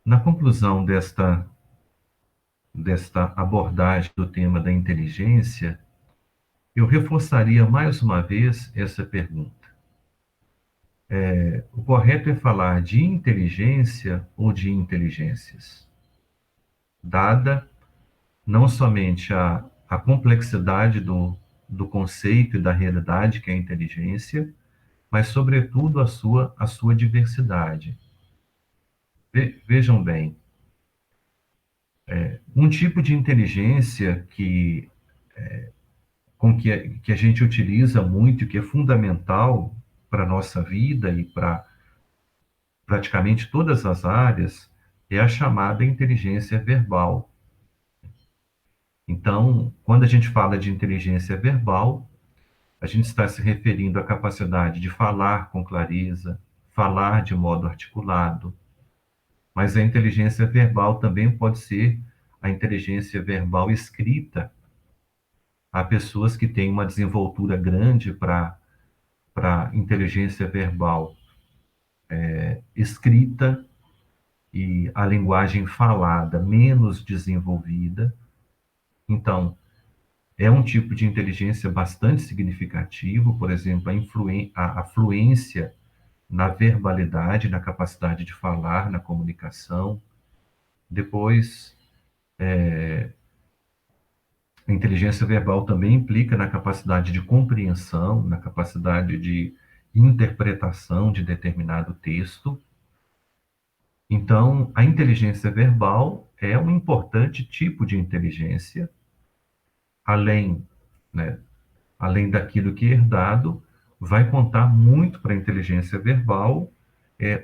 Na conclusão desta abordagem do tema da inteligência, eu reforçaria mais uma vez essa pergunta. O correto é falar de inteligência ou de inteligências? Dada não somente a complexidade do conceito e da realidade que é a inteligência, mas, sobretudo, a sua diversidade. Vejam bem, um tipo de inteligência que a gente utiliza muito, que é fundamental para a nossa vida e para praticamente todas as áreas, é a chamada inteligência verbal. Então, quando a gente fala de inteligência verbal, a gente está se referindo à capacidade de falar com clareza, falar de modo articulado, mas a inteligência verbal também pode ser a inteligência verbal escrita. Há pessoas que têm uma desenvoltura grande para inteligência verbal escrita e a linguagem falada menos desenvolvida. Então, é um tipo de inteligência bastante significativo, por exemplo, a fluência na verbalidade, na capacidade de falar, na comunicação. Depois, a inteligência verbal também implica na capacidade de compreensão, na capacidade de interpretação de determinado texto. Então, a inteligência verbal é um importante tipo de inteligência, além, né, além daquilo que é herdado, vai contar muito para a inteligência verbal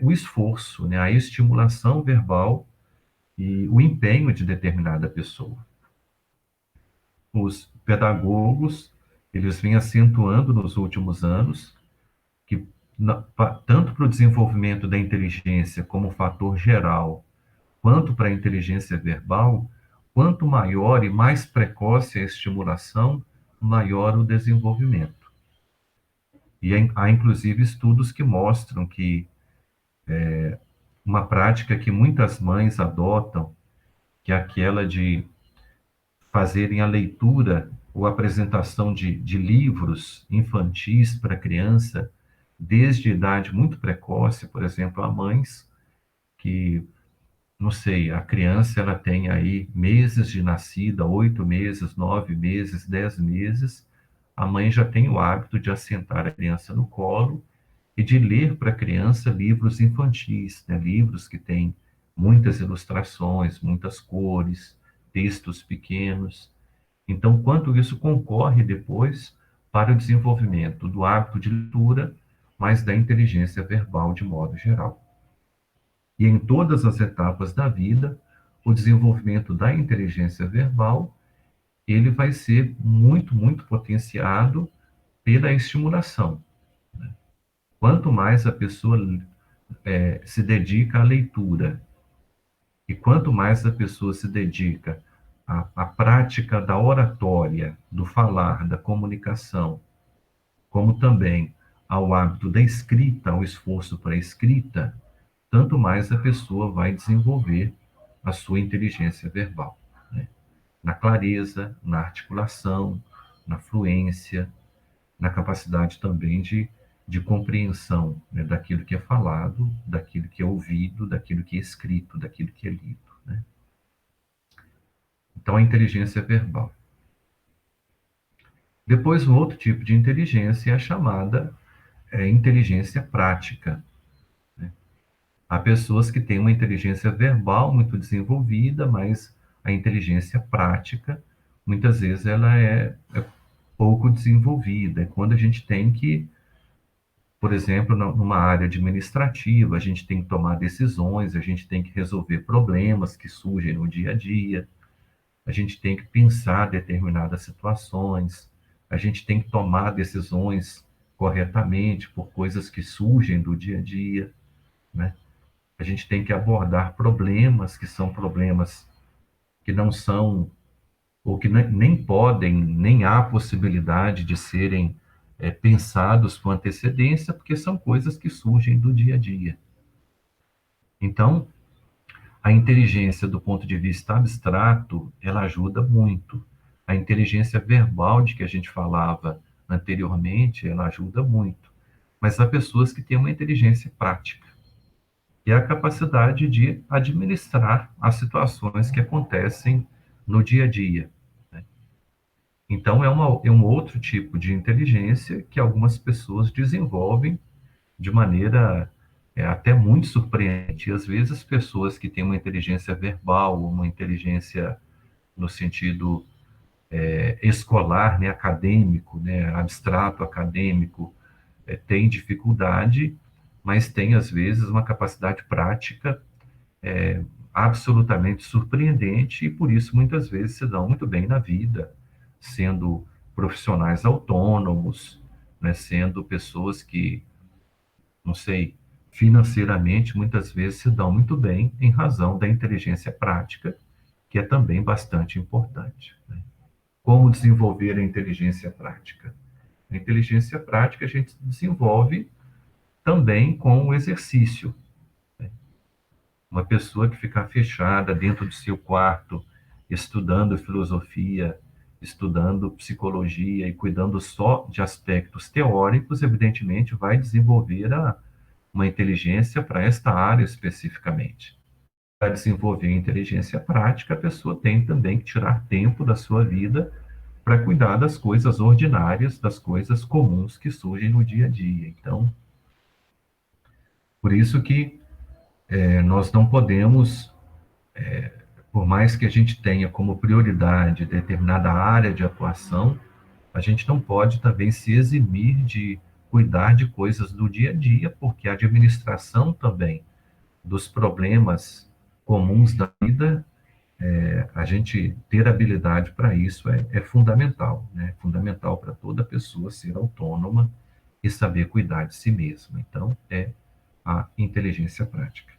o esforço, né, a estimulação verbal e o empenho de determinada pessoa. Os pedagogos, eles vêm acentuando nos últimos anos que, tanto para o desenvolvimento da inteligência como fator geral, quanto para a inteligência verbal, quanto maior e mais precoce a estimulação, maior o desenvolvimento. E há inclusive estudos que mostram que uma prática que muitas mães adotam, que é aquela de fazerem a leitura ou apresentação de livros infantis para criança, desde idade muito precoce, por exemplo, há mães que, não sei, a criança ela tem aí meses de nascida, 8 meses, 9 meses, 10 meses, a mãe já tem o hábito de assentar a criança no colo e de ler para a criança livros infantis, né? Livros que têm muitas ilustrações, muitas cores, textos pequenos. Então, quanto isso concorre depois para o desenvolvimento do hábito de leitura, mas da inteligência verbal de modo geral. E em todas as etapas da vida, o desenvolvimento da inteligência verbal, ele vai ser muito, muito potenciado pela estimulação. Quanto mais a pessoa se dedica à leitura e quanto mais a pessoa se dedica à prática da oratória, do falar, da comunicação, como também ao hábito da escrita, ao esforço para a escrita, tanto mais a pessoa vai desenvolver a sua inteligência verbal, né? Na clareza, na articulação, na fluência, na capacidade também de compreensão, né, daquilo que é falado, daquilo que é ouvido, daquilo que é escrito, daquilo que é lido, né? Então, a inteligência verbal. Depois, um outro tipo de inteligência é a chamada inteligência prática. Há pessoas que têm uma inteligência verbal muito desenvolvida, mas a inteligência prática, muitas vezes, ela é pouco desenvolvida. É quando a gente tem que, por exemplo, numa área administrativa, a gente tem que tomar decisões, a gente tem que resolver problemas que surgem no dia a dia, a gente tem que pensar determinadas situações, a gente tem que tomar decisões corretamente por coisas que surgem do dia a dia, né? A gente tem que abordar problemas que são problemas que não são, ou que nem podem, nem há possibilidade de serem pensados com antecedência, porque são coisas que surgem do dia a dia. Então, A inteligência do ponto de vista abstrato, ela ajuda muito. A inteligência verbal de que a gente falava anteriormente, ela ajuda muito. Mas há pessoas que têm uma inteligência prática, que é a capacidade de administrar as situações que acontecem no dia a dia, né? Então, é um outro tipo de inteligência que algumas pessoas desenvolvem de maneira até muito surpreendente. E, às vezes, pessoas que têm uma inteligência verbal, uma inteligência no sentido escolar, né, acadêmico, né, abstrato acadêmico, têm dificuldade, mas têm, às vezes, uma capacidade prática absolutamente surpreendente e, por isso, muitas vezes se dão muito bem na vida, sendo profissionais autônomos, né, sendo pessoas que não sei, financeiramente, muitas vezes se dão muito bem em razão da inteligência prática, que é também bastante importante, né? Como desenvolver a inteligência prática? A inteligência prática a gente desenvolve também com o exercício. Uma pessoa que ficar fechada dentro do seu quarto, estudando filosofia, estudando psicologia e cuidando só de aspectos teóricos, evidentemente vai desenvolver uma inteligência para esta área especificamente. Para desenvolver a inteligência prática, a pessoa tem também que tirar tempo da sua vida para cuidar das coisas ordinárias, das coisas comuns que surgem no dia a dia. Então, por isso que nós não podemos, por mais que a gente tenha como prioridade determinada área de atuação, a gente não pode também se eximir de cuidar de coisas do dia a dia, porque a administração também dos problemas comuns da vida, a gente ter habilidade para isso é fundamental, né? É fundamental para toda pessoa ser autônoma e saber cuidar de si mesma. Então, é a inteligência prática.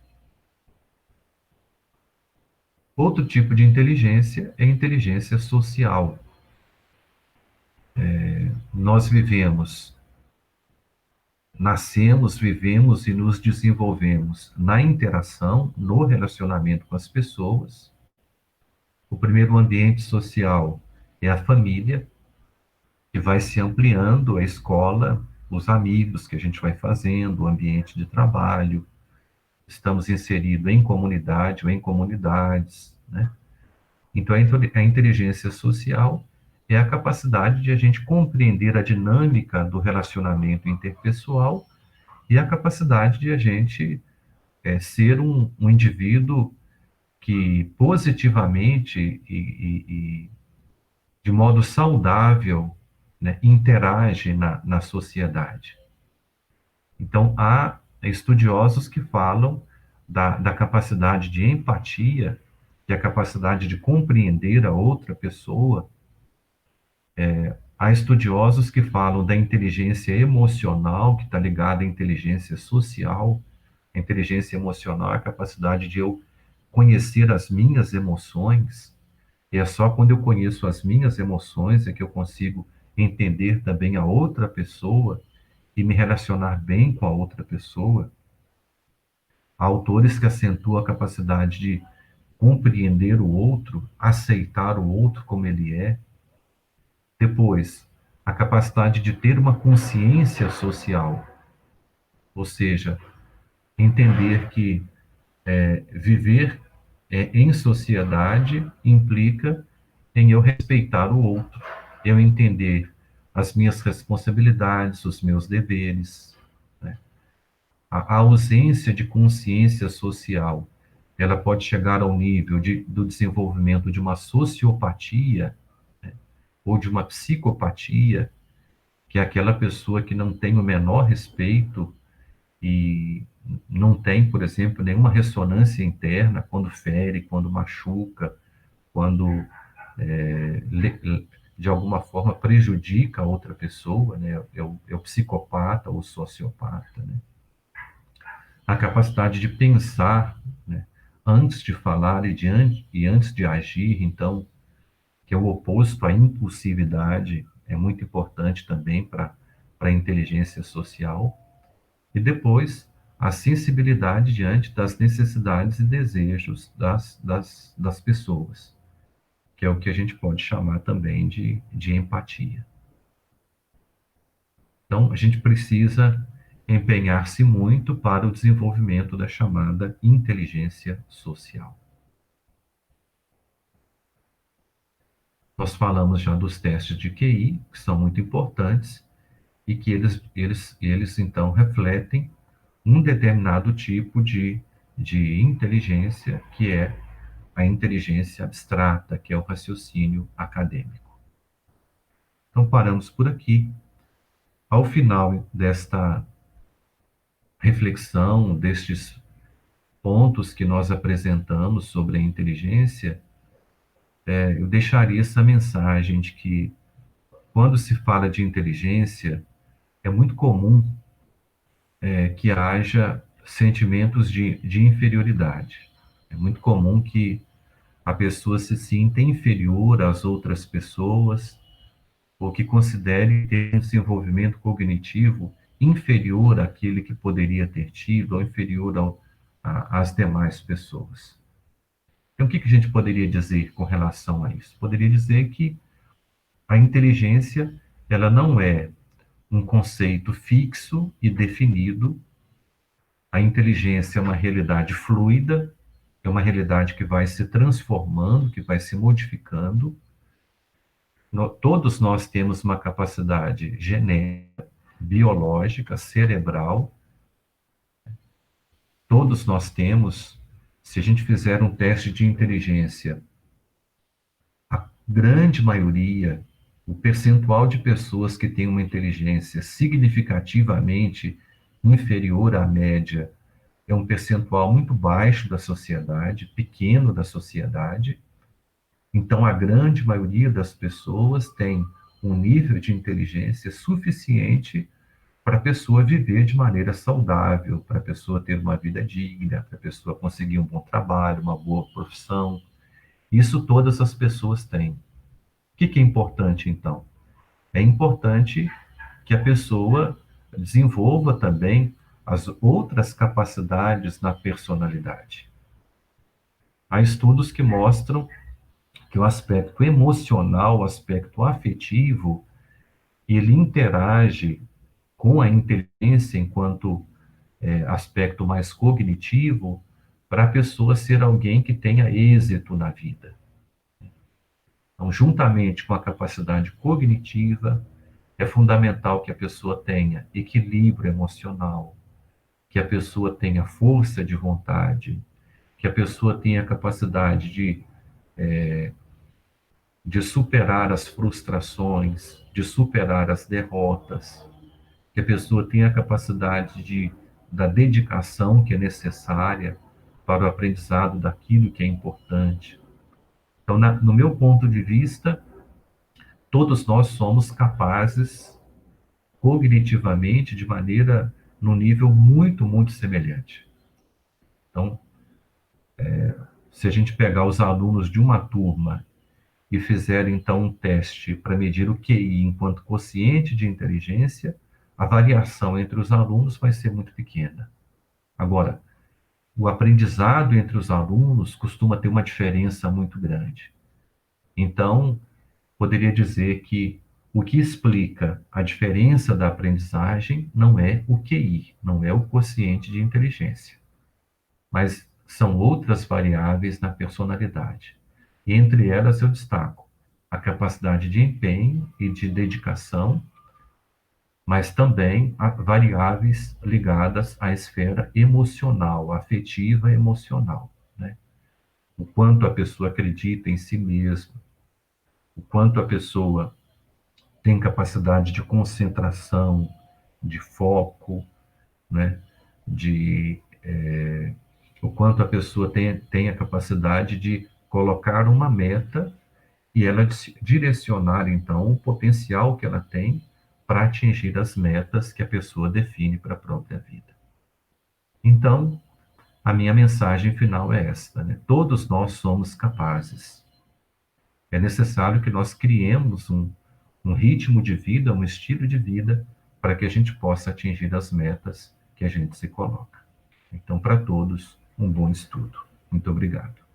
Outro tipo de inteligência é a inteligência social. Nós nascemos, vivemos e nos desenvolvemos na interação, no relacionamento com as pessoas. O primeiro ambiente social é a família, que vai se ampliando, a escola, os amigos que a gente vai fazendo, o ambiente de trabalho, estamos inseridos em comunidade ou em comunidades, né? Então, a inteligência social é a capacidade de a gente compreender a dinâmica do relacionamento interpessoal e a capacidade de a gente ser um indivíduo que positivamente e de modo saudável, né, interage na sociedade. Então, há estudiosos que falam da capacidade de empatia, que é a capacidade de compreender a outra pessoa. Há estudiosos que falam da inteligência emocional, que está ligada à inteligência social. A inteligência emocional é a capacidade de eu conhecer as minhas emoções, e é só quando eu conheço as minhas emoções é que eu consigo entender também a outra pessoa e me relacionar bem com a outra pessoa. Há autores que acentuam a capacidade de compreender o outro, aceitar o outro como ele é. Depois, a capacidade de ter uma consciência social, ou seja, entender que viver em sociedade implica em eu respeitar o outro, eu entender as minhas responsabilidades, os meus deveres, né? A ausência de consciência social, ela pode chegar ao nível do desenvolvimento de uma sociopatia, né, ou de uma psicopatia, que é aquela pessoa que não tem o menor respeito e não tem, por exemplo, nenhuma ressonância interna quando fere, quando machuca, quando de alguma forma prejudica a outra pessoa, né? É o psicopata ou sociopata, né? A capacidade de pensar, né, antes de falar e antes de agir, então, que é o oposto à impulsividade, é muito importante também para a inteligência social. E depois, a sensibilidade diante das necessidades e desejos das pessoas, que é o que a gente pode chamar também de empatia. Então, a gente precisa empenhar-se muito para o desenvolvimento da chamada inteligência social. Nós falamos já dos testes de QI, que são muito importantes, e que eles então refletem um determinado tipo de inteligência, que é a inteligência abstrata, que é o raciocínio acadêmico. Então, paramos por aqui. Ao final desta reflexão, destes pontos que nós apresentamos sobre a inteligência, eu deixaria essa mensagem de que, quando se fala de inteligência, é muito comum que haja sentimentos de inferioridade. É muito comum que a pessoa se sinta inferior às outras pessoas, ou que considere ter um desenvolvimento cognitivo inferior àquele que poderia ter tido, ou inferior às demais pessoas. Então, o que a gente poderia dizer com relação a isso? Poderia dizer que a inteligência, ela não é um conceito fixo e definido. A inteligência é uma realidade fluida, é uma realidade que vai se transformando, que vai se modificando. Todos nós temos uma capacidade genética, biológica, cerebral. Todos nós temos. Se a gente fizer um teste de inteligência, a grande maioria, o percentual de pessoas que têm uma inteligência significativamente inferior à média é um percentual muito baixo da sociedade, pequeno da sociedade. Então, a grande maioria das pessoas tem um nível de inteligência suficiente para a pessoa viver de maneira saudável, para a pessoa ter uma vida digna, para a pessoa conseguir um bom trabalho, uma boa profissão. Isso todas as pessoas têm. O que é importante, então? É importante que a pessoa desenvolva também as outras capacidades na personalidade. Há estudos que mostram que o aspecto emocional, o aspecto afetivo, ele interage com a inteligência enquanto aspecto mais cognitivo, para a pessoa ser alguém que tenha êxito na vida. Então, juntamente com a capacidade cognitiva, é fundamental que a pessoa tenha equilíbrio emocional, que a pessoa tenha força de vontade, que a pessoa tenha capacidade de superar as frustrações, de superar as derrotas, que a pessoa tenha a capacidade da dedicação que é necessária para o aprendizado daquilo que é importante. Então, no meu ponto de vista, todos nós somos capazes, cognitivamente, de maneira, num nível muito, muito semelhante. Então, se a gente pegar os alunos de uma turma e fizer, então, um teste para medir o QI enquanto quociente de inteligência, a variação entre os alunos vai ser muito pequena. Agora, o aprendizado entre os alunos costuma ter uma diferença muito grande. Então, poderia dizer que o que explica a diferença da aprendizagem não é o QI, não é o quociente de inteligência, mas são outras variáveis na personalidade. E entre elas eu destaco a capacidade de empenho e de dedicação, mas também variáveis ligadas à esfera emocional, afetiva e emocional, né? O quanto a pessoa acredita em si mesma, o quanto a pessoa tem capacidade de concentração, de foco, né? O quanto a pessoa tem a capacidade de colocar uma meta e ela direcionar, então, o potencial que ela tem para atingir as metas que a pessoa define para a própria vida. Então, a minha mensagem final é esta, né? Todos nós somos capazes. É necessário que nós criemos um ritmo de vida, um estilo de vida, para que a gente possa atingir as metas que a gente se coloca. Então, para todos, um bom estudo. Muito obrigado.